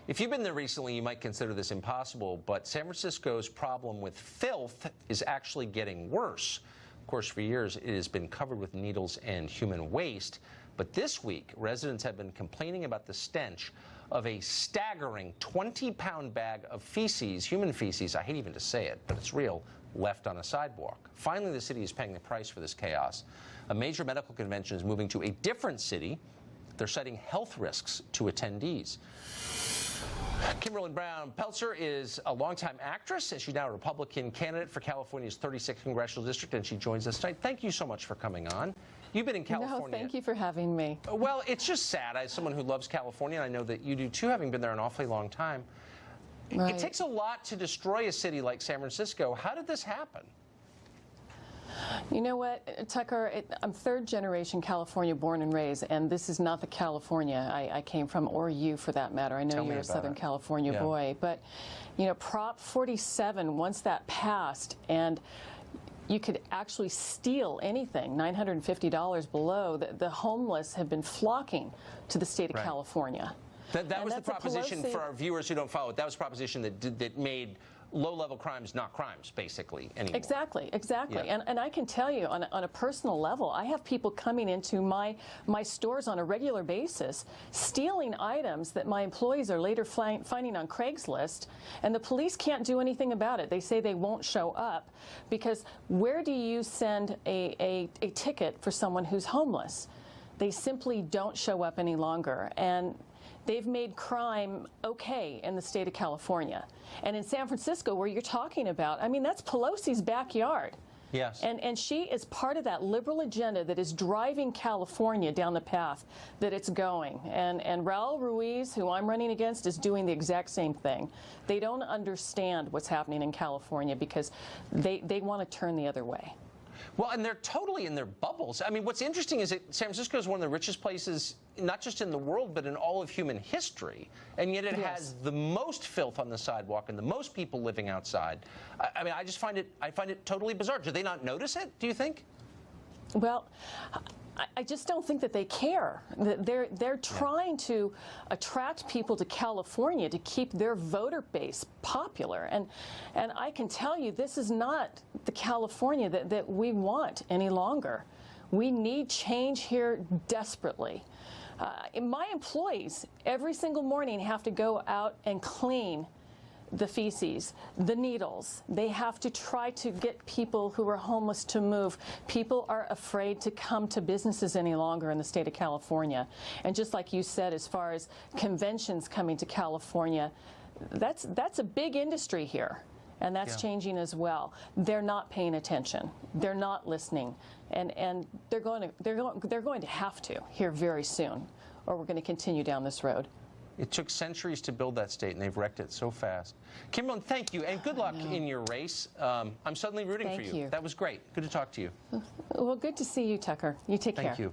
If you've been there recently, you might consider this impossible, but San Francisco's problem with filth is actually getting worse. Of course, for years, it has been covered with needles and human waste. But this week, residents have been complaining about the stench of a staggering 20-pound bag of feces, human feces, I hate even to say it, but it's real, left on a sidewalk. Finally, the city is paying the price for this chaos. A major medical convention is moving to a different city. They're citing health risks to attendees. Kimberly Brown Peltzer is a longtime actress, and she's now a Republican candidate for California's 36th congressional district, and she joins us tonight. Thank you so much for coming on. You've been in California. No, thank you for having me. Well, it's just sad. As someone who loves California, and I know that you do too, having been there an awfully long time. Right. It takes a lot to destroy a city like San Francisco. How did this happen? You know what, Tucker, I'm third-generation California born and raised, and this is not the California I came from, or you for that matter. I know you're a Southern California boy. But, you know, Prop 47, once that passed, and you could actually steal anything, $950 below, the homeless have been flocking to the state of California. That was the proposition for our viewers who don't follow it. That was a proposition that made low-level crimes not crimes, basically, anymore. Exactly. Yeah. And I can tell you, on a personal level, I have people coming into my stores on a regular basis, stealing items that my employees are later finding on Craigslist, and the police can't do anything about it. They say they won't show up, because where do you send a ticket for someone who's homeless? They simply don't show up any longer. And they've made crime okay in the state of California. And in San Francisco, where you're talking about, I mean, that's Pelosi's backyard. Yes. And she is part of that liberal agenda that is driving California down the path that it's going. And Raul Ruiz, who I'm running against, is doing the exact same thing. They don't understand what's happening in California because they want to turn the other way. Well, and they're totally in their bubbles. I mean, what's interesting is that San Francisco is one of the richest places, not just in the world, but in all of human history. And yet it has the most filth on the sidewalk and the most people living outside. I mean, I find it totally bizarre. Do they not notice it, do you think? Well, I just don't think that they care. They're trying to attract people to California to keep their voter base popular. And I can tell you, this is not the California that we want any longer. We need change here desperately. My employees every single morning have to go out and clean the feces, the needles. They have to try to get people who are homeless to move. People are afraid to come to businesses any longer in the state of California. And just like you said, as far as conventions coming to California, that's a big industry here. And that's changing as well. They're not paying attention. They're not listening. And they're going to have to here very soon, or we're going to continue down this road. It took centuries to build that state, and they've wrecked it so fast. Kimberly, thank you, and good luck in your race. I'm suddenly rooting for you. That was great. Good to talk to you. Well, good to see you, Tucker. You take care. Thank you.